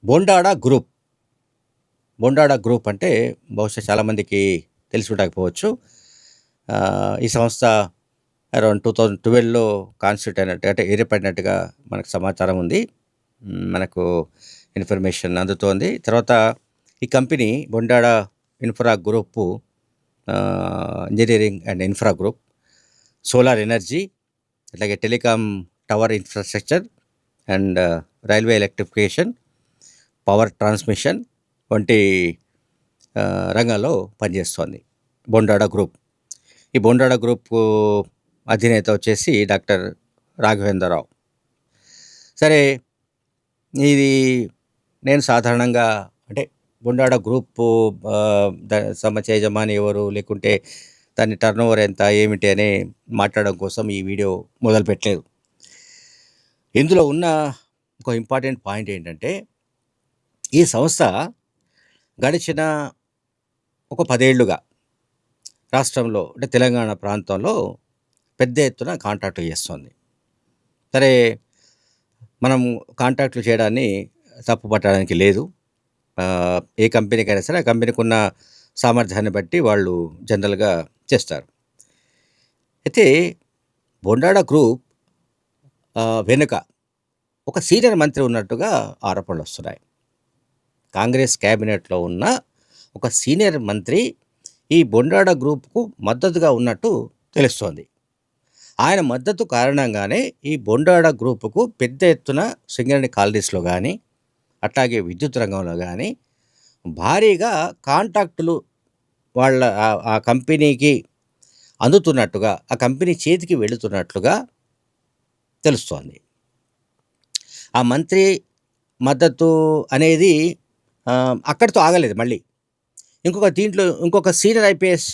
Bondada group. Bondada group అంటే బహుశా చాలామందికి తెలిసి ఉండకపోవచ్చు. ఈ సంస్థ అరౌండ్ 2012లో కాన్స్టిట్యూట్ అయినట్టు అంటే ఏర్పడినట్టుగా మనకు సమాచారం ఉంది. మనకు ఇన్ఫర్మేషన్ అందుతోంది. తర్వాత ఈ company Bondada infra group engineering and infra group, solar energy, అట్లాగే telecom tower infrastructure and railway electrification, power transmission వంటి రంగాల్లో పనిచేస్తోంది బొండాడ గ్రూప్. ఈ బొండాడ గ్రూప్ అధినేత వచ్చేసి డాక్టర్ రాఘవేంద్రరావు. సరే, ఇది నేను సాధారణంగా అంటే బొండాడ గ్రూప్ సంబంధించిన యజమాని ఎవరు, లేకుంటే దాని టర్నోవర్ ఎంత, ఏమిటి అని మాట్లాడడం కోసం ఈ వీడియో మొదలుపెట్టలేదు. ఇందులో ఉన్న ఒక ఇంపార్టెంట్ పాయింట్ ఏంటంటే, ఈ సంస్థ గడిచిన ఒక 10 ఏళ్లుగా రాష్ట్రంలో అంటే తెలంగాణ ప్రాంతంలో పెద్ద ఎత్తున కాంట్రాక్టులు చేస్తుంది. సరే, మనం కాంట్రాక్టులు చేయడాన్ని తప్పు పట్టడానికి లేదు. ఏ కంపెనీకైనా సరే ఆ కంపెనీకి ఉన్న సామర్థ్యాన్ని బట్టి వాళ్ళు జనరల్గా చేస్తారు. అయితే బొండాడ గ్రూప్ వెనుక ఒక సీనియర్ మంత్రి ఉన్నట్టుగా ఆరోపణలు వస్తున్నాయి. కాంగ్రెస్ క్యాబినెట్లో ఉన్న ఒక సీనియర్ మంత్రి ఈ బొండాడ గ్రూప్కు మద్దతుగా ఉన్నట్టు తెలుస్తోంది. ఆయన మద్దతు కారణంగానే ఈ బొండాడ గ్రూపుకు పెద్ద ఎత్తున సింగరేణి కాలనీస్లో కానీ, అట్లాగే విద్యుత్ రంగంలో కానీ భారీగా కాంట్రాక్టులు వాళ్ళ ఆ కంపెనీకి అందుతున్నట్టుగా, ఆ కంపెనీ చేతికి వెళుతున్నట్లుగా తెలుస్తోంది. ఆ మంత్రి మద్దతు అనేది అక్కడితో ఆగలేదు. మళ్ళీ దీంట్లో ఇంకొక సీనియర్ ఐపీఎస్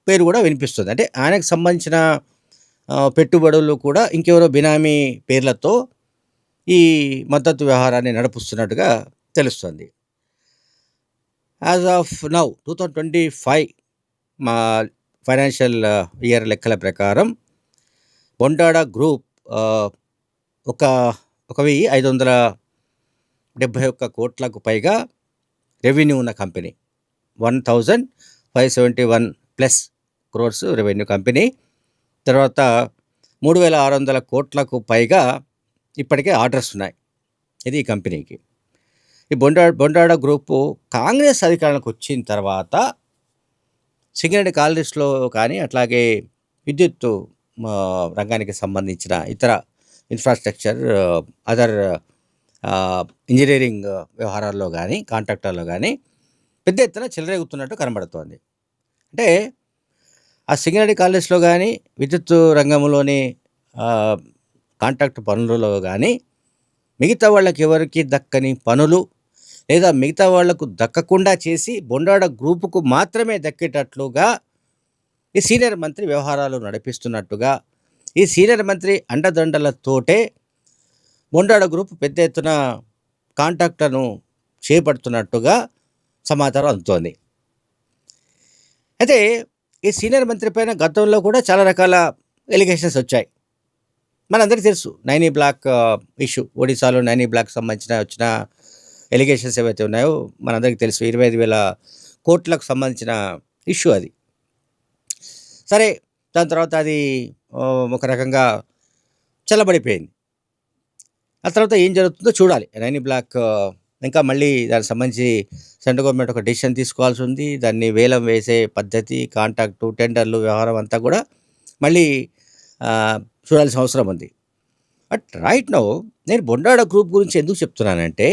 పేరు కూడా వినిపిస్తుంది. అంటే ఆయనకు సంబంధించిన పెట్టుబడులు కూడా ఇంకెవరో బినామీ పేర్లతో ఈ మద్దతు వ్యవహారాన్ని నడిపిస్తున్నట్టుగా తెలుస్తుంది. యాజ్ ఆఫ్ నౌ 2025 మా ఫైనాన్షియల్ ఇయర్ లెక్కల ప్రకారం బొండాడ గ్రూప్ ఒక 1,571 కోట్లకు పైగా రెవెన్యూ ఉన్న కంపెనీ. 1,571+ crores revenue company. తర్వాత 3,600 కోట్లకు పైగా ఇప్పటికే ఆర్డర్స్ ఉన్నాయి ఇది ఈ కంపెనీకి. ఈ బొండాడ గ్రూపు కాంగ్రెస్ అధికారంలోకి వచ్చిన తర్వాత సింగరేణి కాలనీస్లో కానీ, అట్లాగే విద్యుత్తు రంగానికి సంబంధించిన ఇతర ఇన్ఫ్రాస్ట్రక్చర్, అదర్ ఇంజనీరింగ్ వ్యవహారాల్లో కానీ, కాంట్రాక్టర్లో కానీ పెద్ద ఎత్తున చెలరేగుతున్నట్టు కనబడుతోంది. అంటే ఆ సింగరేణి కాలనీస్లో కానీ, విద్యుత్తు రంగంలోని కాంట్రాక్ట్ పనులలో కానీ మిగతా వాళ్ళకి ఎవరికి దక్కని పనులు, లేదా మిగతా వాళ్లకు దక్కకుండా చేసి బొండాడ గ్రూపుకు మాత్రమే దక్కేటట్లుగా ఈ సీనియర్ మంత్రి వ్యవహారాలు నడిపిస్తున్నట్టుగా, ఈ సీనియర్ మంత్రి అండదండలతోటే బొండాడ గ్రూప్ పెద్ద ఎత్తున కాంట్రాక్టర్ను చేపడుతున్నట్టుగా సమాచారం అందుతోంది. అయితే ఈ సీనియర్ మంత్రి పైన గతంలో కూడా చాలా రకాల ఎలిగేషన్స్ వచ్చాయి. మనందరికీ తెలుసు నైనీ బ్లాక్ ఇష్యూ, ఒడిశాలో నైనీ బ్లాక్ సంబంధించిన వచ్చిన ఎలిగేషన్స్ ఏవైతే ఉన్నాయో మనందరికీ తెలుసు. 25,000 కోట్లకు సంబంధించిన ఇష్యూ అది. సరే, దాని తర్వాత అది ఒక రకంగా చల్లబడిపోయింది. ఆ తర్వాత ఏం జరుగుతుందో చూడాలి. నైనీ బ్లాక్ ఇంకా మళ్ళీ దానికి సంబంధించి సెంట్రల్ గవర్నమెంట్ ఒక డెసిషన్ తీసుకోవాల్సి ఉంది. దాన్ని వేలం వేసే పద్ధతి, కాంట్రాక్టు, టెండర్లు వ్యవహారం అంతా కూడా మళ్ళీ చూడాల్సిన అవసరం ఉంది. బట్ రైట్ నౌ నేను బొండాడ గ్రూప్ గురించి ఎందుకు చెప్తున్నానంటే,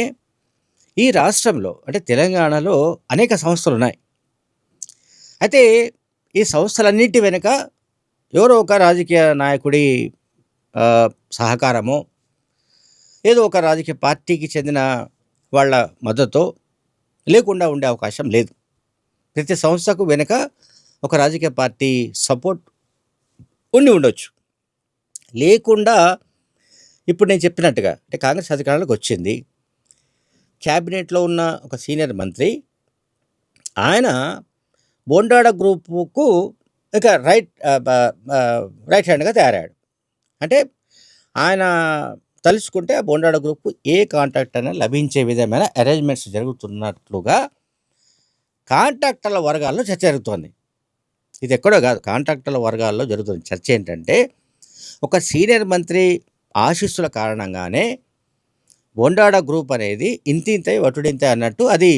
ఈ రాష్ట్రంలో అంటే తెలంగాణలో అనేక సంస్థలు ఉన్నాయి. అయితే ఈ సంస్థలన్నింటి వెనుక ఎవరో ఒక రాజకీయ నాయకుడి సహకారమో, ఏదో ఒక రాజకీయ పార్టీకి చెందిన వాళ్ళ మద్దతు లేకుండా ఉండే అవకాశం లేదు. ప్రతి సంస్థకు వెనుక ఒక రాజకీయ పార్టీ సపోర్ట్ ఉండొచ్చు. లేకుండా ఇప్పుడు నేను చెప్పినట్టుగా అంటే కాంగ్రెస్ అధికారంలోకి వచ్చింది. క్యాబినెట్లో ఉన్న ఒక సీనియర్ మంత్రి ఆయన బొండాడ గ్రూపుకు ఇక రైట్ హ్యాండ్గా తయారయ్యాడు. అంటే ఆయన తలుచుకుంటే ఆ బొండాడ గ్రూప్ ఏ కాంట్రాక్ట్ అయినా లభించే విధమైన అరేంజ్మెంట్స్ జరుగుతున్నట్లుగా కాంట్రాక్టర్ల వర్గాల్లో చర్చ జరుగుతోంది. ఇది ఎక్కడో కాదు, కాంట్రాక్టర్ల వర్గాల్లో జరుగుతున్న చర్చ ఏంటంటే, ఒక సీనియర్ మంత్రి ఆశీస్సుల కారణంగానే బొండాడ గ్రూప్ అనేది ఇంతింతై వటుడింతై అన్నట్టు అది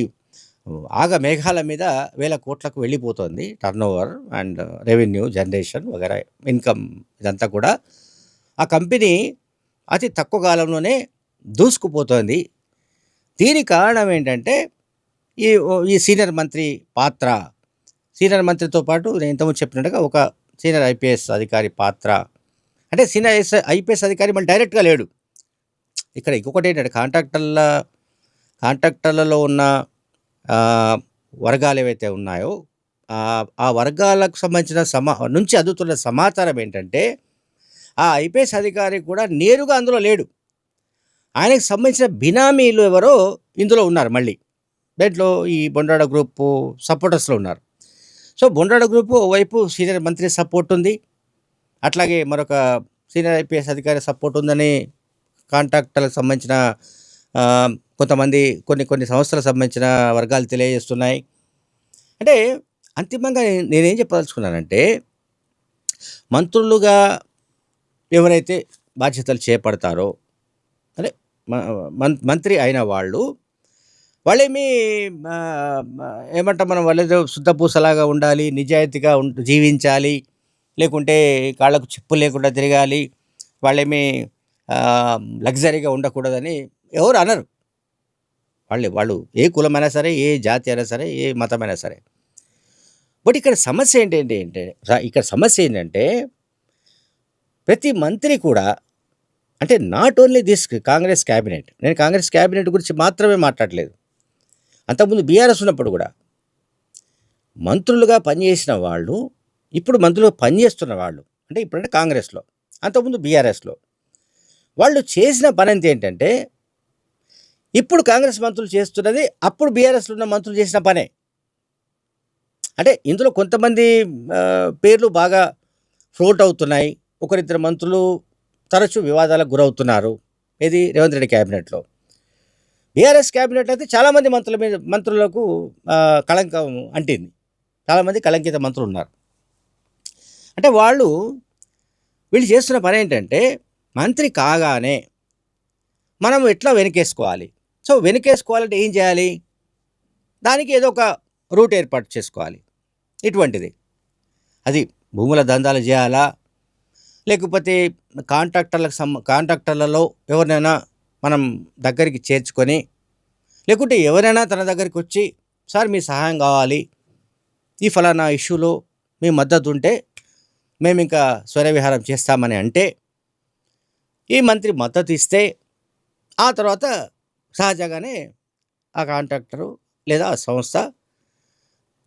మేఘాల మీద వేల కోట్లకు వెళ్ళిపోతుంది. టర్నోవర్ అండ్ రెవెన్యూ జనరేషన్ వగైరా ఇన్కమ్ ఇదంతా కూడా ఆ కంపెనీ అతి తక్కువ కాలంలోనే దూసుకుపోతోంది. దీనికి కారణం ఏంటంటే ఈ ఈ సీనియర్ మంత్రి పాత్ర. సీనియర్ మంత్రితో పాటు నేను ఇంతకుముందు చెప్పినట్టుగా ఒక సీనియర్ ఐపీఎస్ అధికారి పాత్ర. అంటే సీనియర్ ఐపీఎస్ అధికారి మళ్ళీ డైరెక్ట్గా లేడు. ఇక్కడ ఇంకొకటి ఏంటంటే కాంట్రాక్టర్లలో ఉన్న వర్గాలు ఏవైతే ఉన్నాయో ఆ వర్గాలకు సంబంధించిన నుంచి అందుతున్న సమాచారం ఏంటంటే, ఆ ఐపీఎస్ అధికారి కూడా నేరుగా అందులో లేడు. ఆయనకు సంబంధించిన బినామీలు ఎవరో ఇందులో ఉన్నారు. మళ్ళీ దాంట్లో ఈ బొండాడ గ్రూపు సపోర్టర్స్లో ఉన్నారు. సో బొండాడ గ్రూపు ఓవైపు సీనియర్ మంత్రి సపోర్ట్ ఉంది, అట్లాగే మరొక సీనియర్ ఐపీఎస్ అధికారి సపోర్ట్ ఉందని కాంట్రాక్టర్లకు సంబంధించిన కొంతమంది కొన్ని సంస్థలకు సంబంధించిన వర్గాలు తెలియజేస్తున్నాయి. అంటే అంతిమంగా నేనేం చెప్పదలుచుకున్నానంటే, మంత్రులుగా ఎవరైతే బాధ్యతలు చేపడతారో అంటే మంత్రి అయిన వాళ్ళేమీ ఏమంటాం మనం, వాళ్ళేదో శుద్ధపూసలాగా ఉండాలి, నిజాయితీగా జీవించాలి, లేకుంటే కాళ్ళకు చెప్పులు లేకుండా తిరగాలి, వాళ్ళేమీ లగ్జరీగా ఉండకూడదని ఎవరు అనరు. వాళ్ళు ఏ కులమైనా సరే, ఏ జాతి అయినా సరే, ఏ మతమైనా సరే. బట్ ఇక్కడ సమస్య ఏంటంటే ప్రతి మంత్రి కూడా, అంటే not only this Congress cabinet, నేను కాంగ్రెస్ క్యాబినెట్ గురించి మాత్రమే మాట్లాడలేదు. అంతకుముందు బీఆర్ఎస్ ఉన్నప్పుడు కూడా మంత్రులుగా పనిచేసిన వాళ్ళు, ఇప్పుడు మంత్రులుగా పనిచేస్తున్న వాళ్ళు, అంటే ఇప్పుడంటే కాంగ్రెస్లో, అంతకుముందు బీఆర్ఎస్లో, వాళ్ళు చేసిన పని అంతా ఏంటంటే, ఇప్పుడు కాంగ్రెస్ మంత్రులు చేస్తున్నది అప్పుడు బీఆర్ఎస్లో ఉన్న మంత్రులు చేసిన పనే. అంటే ఇందులో కొంతమంది పేర్లు బాగా ఫ్లోట్ అవుతున్నాయి. ఒకరిద్దరు మంత్రులు తరచూ వివాదాలకు గురవుతున్నారు. ఇది రేవంత్ రెడ్డి క్యాబినెట్లో. బీఆర్ఎస్ క్యాబినెట్ అయితే చాలామంది మంత్రులకు కళంకం అంటింది. చాలామంది కళంకిత మంత్రులు ఉన్నారు. అంటే వీళ్ళు చేస్తున్న పని ఏంటంటే, మంత్రి కాగానే మనం ఎట్లా వెనకేసుకోవాలి. సో వెనకేసుకోవాలంటే ఏం చేయాలి, దానికి ఏదో ఒక రూట్ ఏర్పాటు చేసుకోవాలి. ఇటువంటిది అది భూముల దందాలు చేయాలా, లేకపోతే కాంట్రాక్టర్లలో ఎవరినైనా మనం దగ్గరికి చేర్చుకొని, లేకుంటే ఎవరైనా తన దగ్గరికి వచ్చి, సార్ మీ సహాయం కావాలి, ఈ ఫలానా ఇష్యూలో మీ మద్దతు ఉంటే మేము ఇంకా స్వరవిహారం చేస్తామని అంటే, ఈ మంత్రి మద్దతు ఇస్తే ఆ తర్వాత సహజంగానే ఆ కాంట్రాక్టరు లేదా ఆ సంస్థ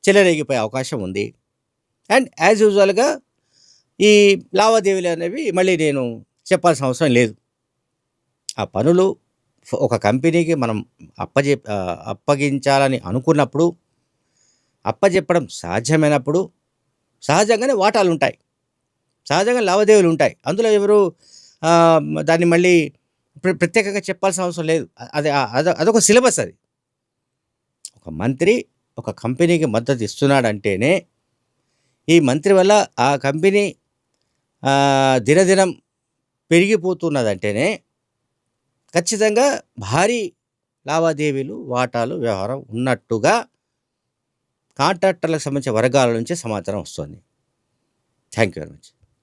చెలరేగిపోయే అవకాశం ఉంది. అండ్ యాజ్ యూజువల్గా ఈ లావాదేవీలు అనేవి మళ్ళీ నేను చెప్పాల్సిన అవసరం లేదు. ఆ పనులు ఒక కంపెనీకి మనం అప్పగించాలని అనుకున్నప్పుడు, అప్పచెప్పడం సాధ్యమైనప్పుడు సహజంగానే వాటాలు ఉంటాయి, సహజంగా లావాదేవీలు ఉంటాయి. అందులో ఎవరు దాన్ని మళ్ళీ ప్రత్యేకంగా చెప్పాల్సిన అవసరం లేదు. అదొక సిలబస్. అది ఒక మంత్రి ఒక కంపెనీకి మద్దతు ఇస్తున్నాడంటేనే, ఈ మంత్రి వల్ల ఆ కంపెనీ దినదినం పెరిగిపోతున్నదంటేనే ఖచ్చితంగా భారీ లావాదేవీలు, వాటాలు, వ్యవహారం ఉన్నట్టుగా కాంట్రాక్టర్లకు సంబంధించిన వర్గాల నుంచి సమాచారం వస్తుంది. Thank you very much.